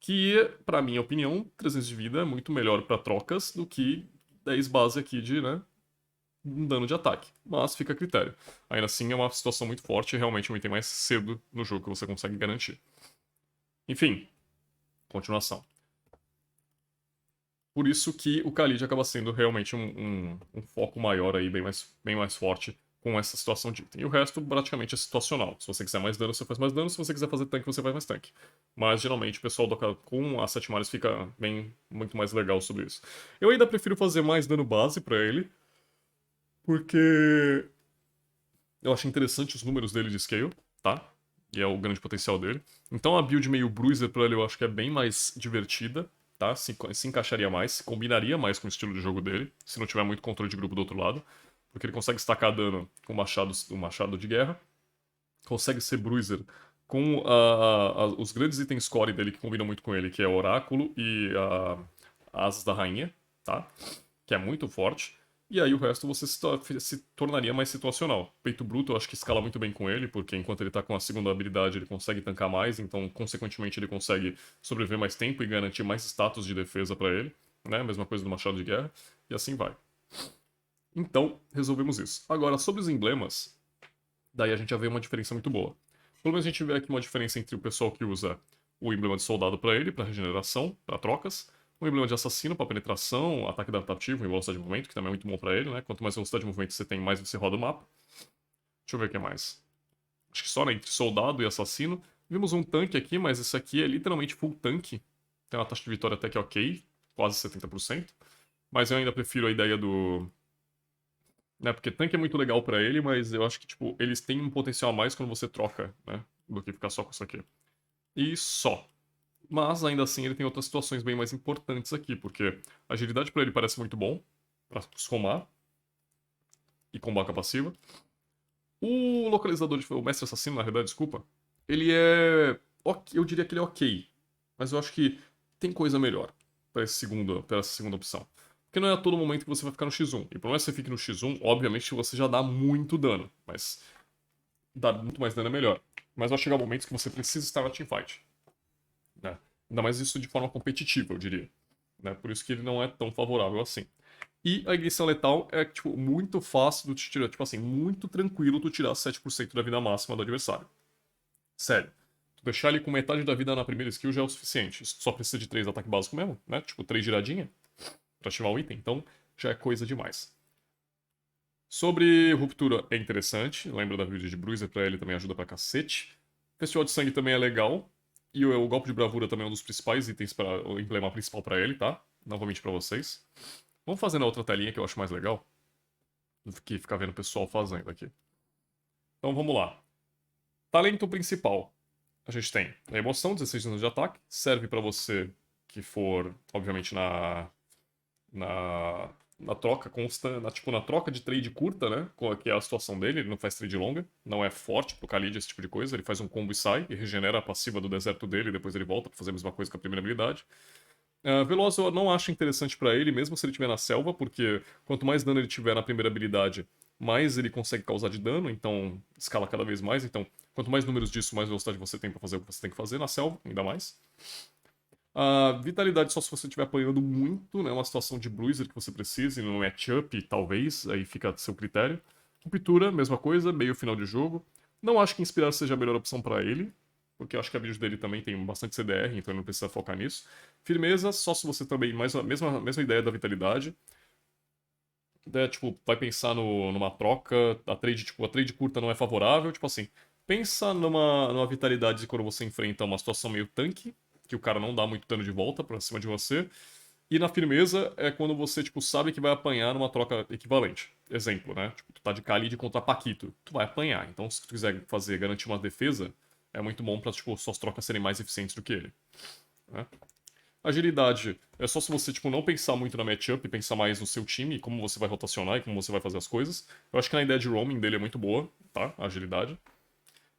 A: Que, pra minha opinião, 300 de vida é muito melhor pra trocas do que 10 base aqui de, né, um dano de ataque. Mas fica a critério. Ainda assim, é uma situação muito forte e realmente um item mais cedo no jogo que você consegue garantir. Enfim, continuação. Por isso que o Khalid acaba sendo realmente um foco maior aí, bem mais forte com essa situação de item. E o resto praticamente é situacional. Se você quiser mais dano, você faz mais dano. Se você quiser fazer tanque, você faz mais tanque. Mas geralmente o pessoal com as 7 mares fica muito mais legal sobre isso. Eu ainda prefiro fazer mais dano base pra ele, porque eu acho interessante os números dele de scale, tá? E é o grande potencial dele. Então a build meio bruiser pra ele eu acho que é bem mais divertida, tá? Se encaixaria mais, se combinaria mais com o estilo de jogo dele, se não tiver muito controle de grupo do outro lado. Porque ele consegue estacar dano com o machado de guerra, consegue ser bruiser com os grandes itens core dele que combinam muito com ele, que é o Oráculo e a Asas da Rainha, tá? Que é muito forte. E aí o resto você se tornaria mais situacional. Peito Bruto eu acho que escala muito bem com ele, porque enquanto ele tá com a segunda habilidade ele consegue tancar mais, então consequentemente ele consegue sobreviver mais tempo e garantir mais status de defesa pra ele, né? Mesma coisa do Machado de Guerra, e assim vai. Então, resolvemos isso. Agora, sobre os emblemas, daí a gente já vê uma diferença muito boa. Pelo menos a gente vê aqui uma diferença entre o pessoal que usa o emblema de soldado pra ele, pra regeneração, pra trocas, o emblema de assassino pra penetração, ataque adaptativo e velocidade de movimento, que também é muito bom pra ele, né? Quanto mais velocidade de movimento você tem, mais você roda o mapa. Deixa eu ver o que mais. Acho que só, né, entre soldado e assassino. Vimos um tanque aqui, mas esse aqui é literalmente full tanque. Tem uma taxa de vitória até que ok, quase 70%. Mas eu ainda prefiro a ideia do, né? Porque tanque é muito legal pra ele, mas eu acho que, tipo, eles têm um potencial a mais quando você troca, né? Do que ficar só com isso aqui. E só. Mas, ainda assim, ele tem outras situações bem mais importantes aqui, porque a agilidade pra ele parece muito bom, pra combar e combar com a passiva. O localizador, o mestre assassino, na verdade, desculpa, ele é... eu diria que ele é ok, mas eu acho que tem coisa melhor pra essa segunda opção. Porque não é a todo momento que você vai ficar no X1. E por mais que você fique no X1, obviamente você já dá muito dano. Mas dar muito mais dano é melhor. Mas vai chegar momentos que você precisa estar na teamfight. Né? Ainda mais isso de forma competitiva, eu diria. Né? Por isso que ele não é tão favorável assim. E a ignição letal é, tipo, muito fácil de tirar. Tipo assim, muito tranquilo tu tirar 7% da vida máxima do adversário. Sério. Tu deixar ele com metade da vida na primeira skill já é o suficiente. Só precisa de 3 ataque básico mesmo, né? Tipo, 3 giradinha pra ativar o item. Então, já é coisa demais. Sobre ruptura é interessante, lembra da build de Bruiser pra ele também ajuda pra cacete. Festival de Sangue também é legal. E o golpe de bravura também é um dos principais itens para o emblema principal pra ele, tá? Novamente pra vocês. Vamos fazer na outra telinha que eu acho mais legal do que ficar vendo o pessoal fazendo aqui. Então vamos lá. Talento principal. A gente tem a emoção, 16 anos de ataque. Serve pra você que for, obviamente, na, na troca constante, tipo, na troca de trade curta, né? Que é a situação dele, ele não faz trade longa, não é forte pro Khalid esse tipo de coisa, ele faz um combo e sai, e regenera a passiva do deserto dele, e depois ele volta pra fazer a mesma coisa com a primeira habilidade. Veloz eu não acho interessante pra ele, mesmo se ele estiver na selva, porque quanto mais dano ele tiver na primeira habilidade, mais ele consegue causar de dano, então escala cada vez mais. Então, quanto mais números disso, mais velocidade você tem pra fazer o que você tem que fazer na selva, ainda mais. A vitalidade só se você estiver apanhando muito, né? Uma situação de bruiser que você precise, no matchup, talvez, aí fica a seu critério. Ruptura, mesma coisa, meio final de jogo. Não acho que inspirar seja a melhor opção pra ele, porque eu acho que a build dele também tem bastante CDR, então ele não precisa focar nisso. Firmeza, só se você também, mais a mesma ideia da vitalidade. Tipo, vai pensar numa troca, a trade curta não é favorável, tipo assim, pensa numa vitalidade de quando você enfrenta uma situação meio tanque, que o cara não dá muito dano de volta pra cima de você, e na firmeza é quando você, tipo, sabe que vai apanhar numa troca equivalente. Exemplo, né? Tipo, tu tá de Khalid contra Paquito, tu vai apanhar, então se tu quiser garantir uma defesa, é muito bom pra, tipo, suas trocas serem mais eficientes do que ele, né? Agilidade é só se você, tipo, não pensar muito na matchup e pensar mais no seu time, como você vai rotacionar e como você vai fazer as coisas. Eu acho que na ideia de roaming dele é muito boa, tá? A agilidade.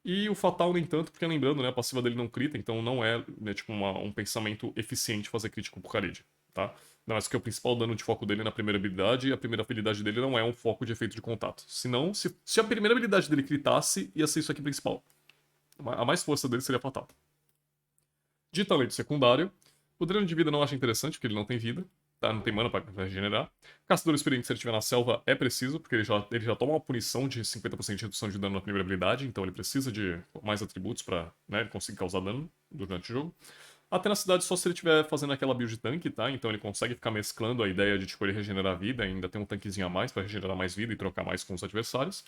A: E o Fatal, nem tanto, porque lembrando, né, a passiva dele não crita, então não é, né, tipo, um pensamento eficiente fazer crítico pro Khalid, tá? Não, acho que é o principal dano de foco dele na primeira habilidade, e a primeira habilidade dele não é um foco de efeito de contato. Senão, se a primeira habilidade dele critasse, ia ser isso aqui principal. A mais força dele seria Fatal. De talento secundário, o dreno de vida não acho interessante, porque ele não tem vida, tá? Não tem mana pra regenerar. Caçador experiente, se ele estiver na selva, é preciso, porque ele já toma uma punição de 50% de redução de dano na primeira habilidade, então ele precisa de mais atributos pra, né, ele conseguir causar dano durante o jogo. A tenacidade só se ele estiver fazendo aquela build tanque, tá? Então ele consegue ficar mesclando a ideia de, tipo, ele regenerar vida e ainda tem um tanquezinho a mais pra regenerar mais vida e trocar mais com os adversários.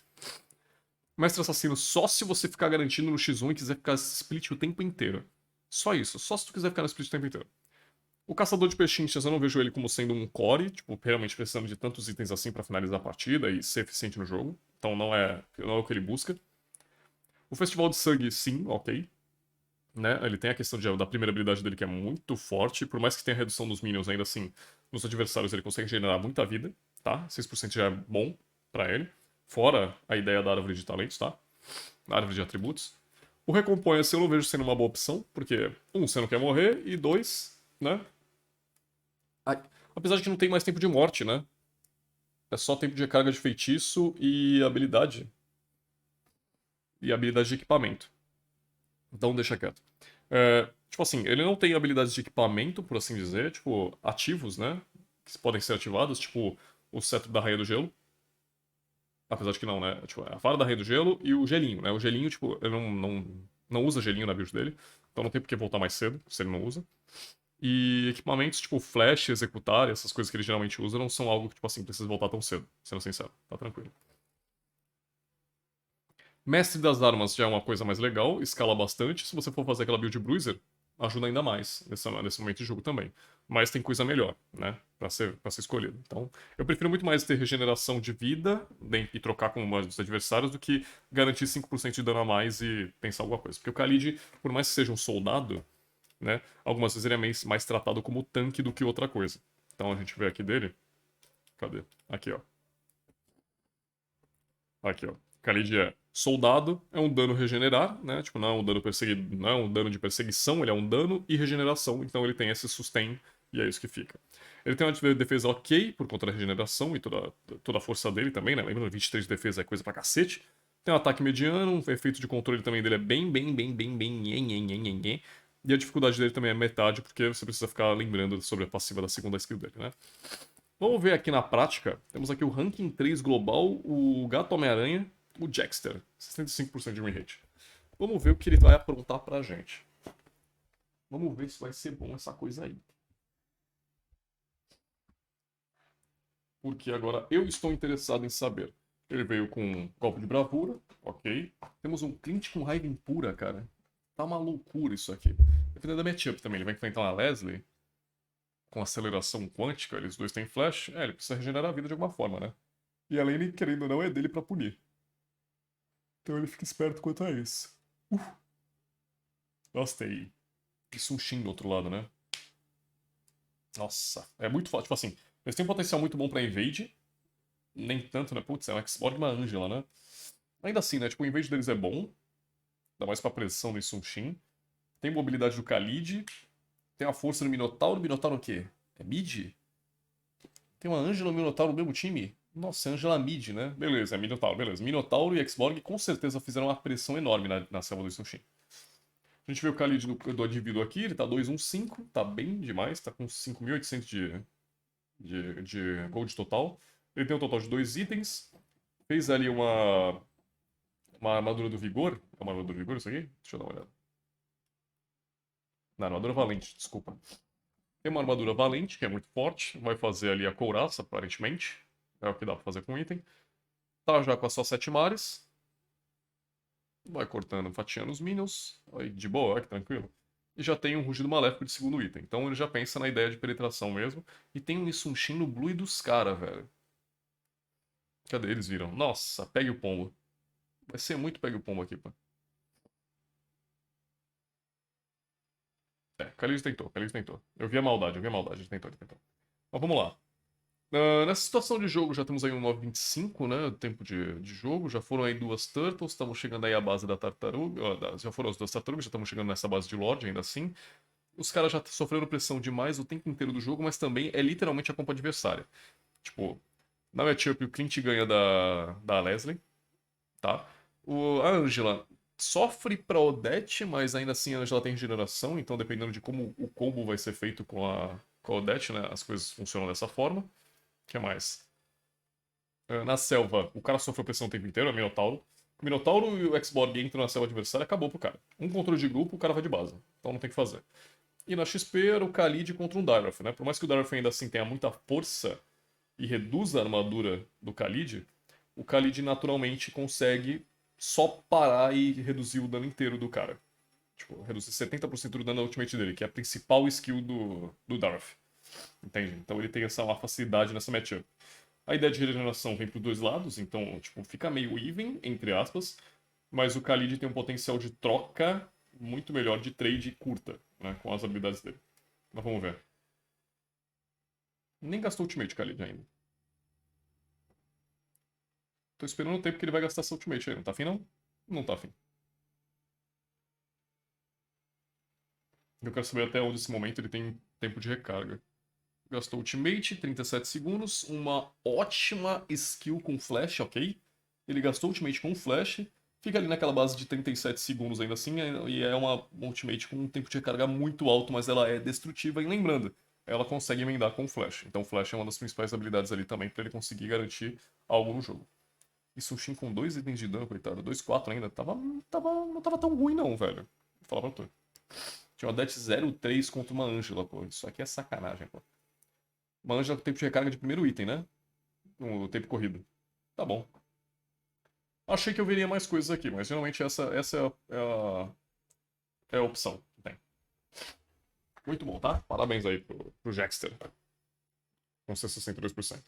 A: Mestre Assassino só se você ficar garantindo no X1 e quiser ficar split o tempo inteiro. Só isso, só se tu quiser ficar no split o tempo inteiro. O Caçador de Pechinchas eu não vejo ele como sendo um core, tipo, realmente precisando de tantos itens assim pra finalizar a partida e ser eficiente no jogo. Então não é o que ele busca. O Festival de Sangue, sim, ok. Né? Ele tem a questão da primeira habilidade dele que é muito forte, por mais que tenha redução dos minions, ainda assim, nos adversários ele consegue generar muita vida, tá? 6% já é bom pra ele. Fora a ideia da árvore de talentos, tá? A árvore de atributos. O Recomponha-se eu não vejo sendo uma boa opção, porque, um, você não quer morrer, e dois, né? Apesar de que não tem mais tempo de morte, né? É só tempo de recarga de feitiço e habilidade. E habilidade de equipamento. Então deixa quieto. Tipo assim, ele não tem habilidades de equipamento, por assim dizer, tipo, ativos, né? Que podem ser ativados, tipo o cetro da Rainha do Gelo. Apesar de que não, né? Tipo, a vara da Rainha do Gelo e o gelinho, né? O gelinho, tipo, ele não usa gelinho na build dele. Então não tem por que voltar mais cedo, se ele não usa. E equipamentos tipo flash, executar, essas coisas que ele geralmente usa, não são algo que, tipo assim, precisa voltar tão cedo, sendo sincero. Tá tranquilo. Mestre das Armas já é uma coisa mais legal, escala bastante. Se você for fazer aquela build Bruiser, ajuda ainda mais nesse momento de jogo também. Mas tem coisa melhor, né? Pra ser escolhido. Então, eu prefiro muito mais ter regeneração de vida e trocar com os adversários do que garantir 5% de dano a mais e pensar alguma coisa. Porque o Khalid, por mais que seja um soldado, né? Algumas vezes ele é mais tratado como tanque do que outra coisa. Então a gente vê aqui dele. Cadê? Aqui, ó. Aqui, ó. Khalid é soldado, é um dano regenerar, né? Tipo, não é um dano perseguido, não é um dano de perseguição, ele é um dano e regeneração, então ele tem esse sustain e é isso que fica. Ele tem uma defesa ok por conta da regeneração e toda a força dele também, né? Lembra, 23 de defesa é coisa pra cacete. Tem um ataque mediano, um efeito de controle também dele é bem, nhen. E a dificuldade dele também é metade, porque você precisa ficar lembrando sobre a passiva da segunda skill dele, né? Vamos ver aqui na prática. Temos aqui o ranking 3 global, o Gato Homem-Aranha, o Jackster, 65% de win rate. Vamos ver o que ele vai aprontar pra gente. Vamos ver se vai ser bom essa coisa aí. Porque agora eu estou interessado em saber. Ele veio com um golpe de bravura, ok. Temos um Clint com raiva impura, cara. Tá uma loucura isso aqui. Dependendo da matchup também, ele vai enfrentar uma Leslie com aceleração quântica, eles dois têm flash. Ele precisa regenerar a vida de alguma forma, né? E além, ele, querendo ou não, é dele pra punir. Então ele fica esperto quanto a isso. Nossa, tem Sunshin do outro lado, né? Nossa, é muito forte. Tipo assim, eles têm um potencial muito bom pra invade. Nem tanto, né? Putz, é um Explode e uma Angela, né? Ainda assim, né? Tipo, o invade deles é bom. Dá mais pra pressão do Sunshin. Tem mobilidade do Khalid. Tem a força do Minotauro. Minotauro o quê? É mid? Tem uma Angela e um Minotauro no mesmo time? Nossa, é Angela Mid, né? Beleza, é Minotauro, beleza. Minotauro e X-Borg com certeza fizeram uma pressão enorme na selva do Sunshin. A gente vê o Khalid do indivíduo aqui, ele tá 215, tá bem demais, tá com 5.800 de gold total. Ele tem um total de 2 itens. Fez ali uma armadura do vigor. É uma armadura do vigor isso aqui? Deixa eu dar uma olhada. Não, armadura valente, desculpa. Tem uma armadura valente, que é muito forte. Vai fazer ali a couraça, aparentemente. É o que dá pra fazer com o item. Tá já com as suas 7 mares. Vai cortando, fatiando os minions. Aí, de boa, olha que tranquilo. E já tem um rugido maléfico de segundo item. Então ele já pensa na ideia de penetração mesmo. E tem um Isunshin no blue dos caras, velho. Cadê eles viram? Nossa, pegue o pombo. Vai ser muito pegue o pombo aqui, pô. É, Khalid tentou, Khalid tentou. Eu vi a maldade, ele tentou, ele tentou. Mas vamos lá. Nessa situação de jogo já temos aí um 9,25, né? Tempo de jogo. Já foram aí duas Turtles, estamos chegando aí à base da tartaruga. Já foram as duas tartarugas, já estamos chegando nessa base de Lorde ainda assim. Os caras já sofreram pressão demais o tempo inteiro do jogo, mas também é literalmente a compa adversária. Tipo, na matchup o Clint ganha da Leslie, tá? A Angela sofre pra Odette, mas ainda assim a Angela tem regeneração, então dependendo de como o combo vai ser feito com a Odette, né? As coisas funcionam dessa forma. O que mais? Na selva, o cara sofreu pressão o tempo inteiro, é o Minotauro. O Minotauro e o X-Borg entram na selva adversária, acabou pro cara. Um controle de grupo, o cara vai de base. Então não tem o que fazer. E na XP era o Khalid contra um Dairath, né? Por mais que o Dairath ainda assim tenha muita força e reduza a armadura do Khalid, o Khalid naturalmente consegue só parar e reduzir o dano inteiro do cara. Tipo, reduzir 70% do dano da ultimate dele, que é a principal skill do Darth. Entende? Então ele tem essa uma facilidade nessa matchup. A ideia de regeneração vem para os dois lados, então tipo, fica meio even, entre aspas, mas o Khalid tem um potencial de troca muito melhor de trade curta, né, com as habilidades dele. Mas vamos ver. Nem gastou ultimate Khalid ainda. Tô esperando o tempo que ele vai gastar essa ultimate aí. Não tá afim, não? Não tá afim. Eu quero saber até onde esse momento ele tem tempo de recarga. Gastou ultimate, 37 segundos. Uma ótima skill com flash, ok? Ele gastou ultimate com flash. Fica ali naquela base de 37 segundos ainda assim. E é uma ultimate com um tempo de recarga muito alto, mas ela é destrutiva. E lembrando, ela consegue emendar com flash. Então flash é uma das principais habilidades ali também para ele conseguir garantir algo no jogo. E Sushin com 2 itens de dano, coitado. 2-4 ainda. Não tava tão ruim não, velho. Vou falar pra tu. Tinha uma Det 0-3 contra uma Angela, pô. Isso aqui é sacanagem, pô. Uma Angela com tempo de recarga de primeiro item, né? No tempo corrido. Tá bom. Achei que eu veria mais coisas aqui, mas geralmente essa é a opção que tem. Muito bom, tá? Parabéns aí pro Jackster. Com seus 62%.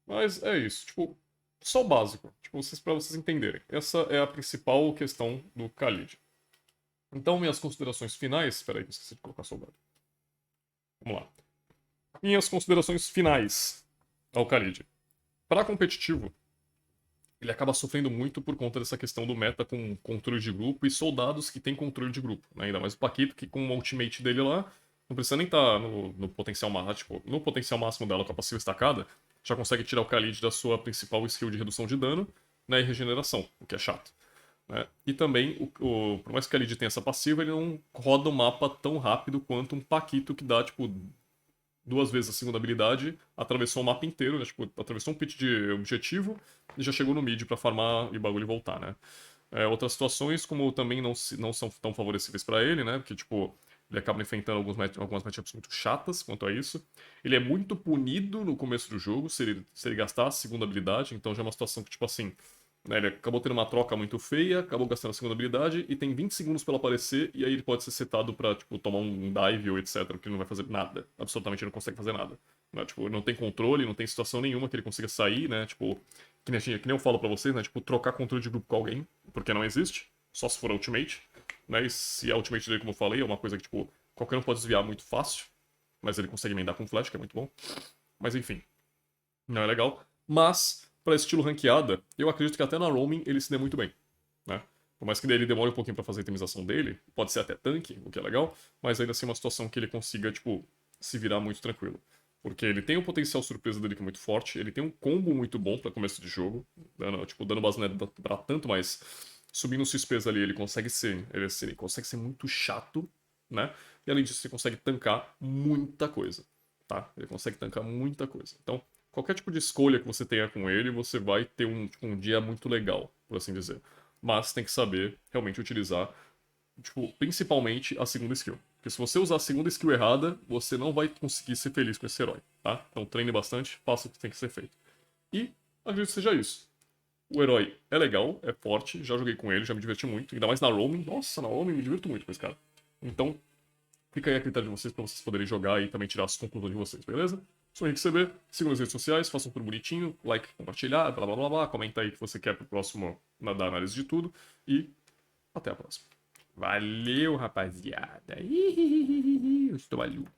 A: Mas é isso, tipo, só o básico. Tipo, pra vocês entenderem. Essa é a principal questão do Khalid. Então, minhas considerações finais. Espera aí, que eu esqueci de colocar soldado. Vamos lá. Minhas considerações finais ao Khalid. Para competitivo, ele acaba sofrendo muito por conta dessa questão do meta com controle de grupo e soldados que têm controle de grupo. Né? Ainda mais o Paquito, que com o ultimate dele lá, não precisa nem estar no potencial máximo, tipo, no potencial máximo dela com a passiva estacada, já consegue tirar o Khalid da sua principal skill de redução de dano, né, e regeneração, o que é chato. Né? E também, por mais que o Khalid tenha essa passiva, ele não roda o mapa tão rápido quanto um Paquito que dá, tipo, duas vezes a segunda habilidade, atravessou o mapa inteiro, né? Tipo, atravessou um pit de objetivo e já chegou no mid pra farmar e o bagulho voltar, né? Outras situações, como também não são tão favorecíveis pra ele, né? Porque, tipo, ele acaba enfrentando algumas matchups muito chatas quanto a isso. Ele é muito punido no começo do jogo se ele gastar a segunda habilidade, então já é uma situação que, tipo assim, né, ele acabou tendo uma troca muito feia, acabou gastando a segunda habilidade e tem 20 segundos pra ela aparecer, e aí ele pode ser setado pra, tipo, tomar um dive ou etc, que ele não vai fazer nada. Absolutamente ele não consegue fazer nada. Né? Tipo, não tem controle, não tem situação nenhuma que ele consiga sair, né? Tipo, que nem eu falo pra vocês, né? Tipo, trocar controle de grupo com alguém, porque não existe, só se for a ultimate. Né? E se a ultimate dele, como eu falei, é uma coisa que, tipo, qualquer um pode desviar muito fácil, mas ele consegue emendar com flash, que é muito bom. Mas enfim, não é legal. Mas, para estilo ranqueada, eu acredito que até na roaming ele se dê muito bem. Né? Por mais que ele demore um pouquinho para fazer a itemização dele, pode ser até tanque, o que é legal, mas ainda assim é uma situação que ele consiga, tipo, se virar muito tranquilo. Porque ele tem um potencial surpresa dele que é muito forte, ele tem um combo muito bom pra começo de jogo, dando base não é pra tanto, mas subindo os XPs ali ele consegue ser muito chato, né? E além disso, ele consegue tancar muita coisa, tá? Ele consegue tancar muita coisa. Então, qualquer tipo de escolha que você tenha com ele, você vai ter um dia muito legal, por assim dizer. Mas tem que saber realmente utilizar, tipo, principalmente a segunda skill. Porque se você usar a segunda skill errada, você não vai conseguir ser feliz com esse herói, tá? Então treine bastante, faça o que tem que ser feito. E acredito que seja isso. O herói é legal, é forte, já joguei com ele, já me diverti muito, ainda mais na roaming. Nossa, na roaming me divirto muito com esse cara. Então, fica aí a critério de vocês pra vocês poderem jogar e também tirar as conclusões de vocês, beleza? Sou o Henrique CB, sigam nas redes sociais, façam tudo bonitinho, like, compartilhar, blá blá blá blá, comenta aí o que você quer pro próximo da análise de tudo e até a próxima. Valeu, rapaziada. Eu estou maluco.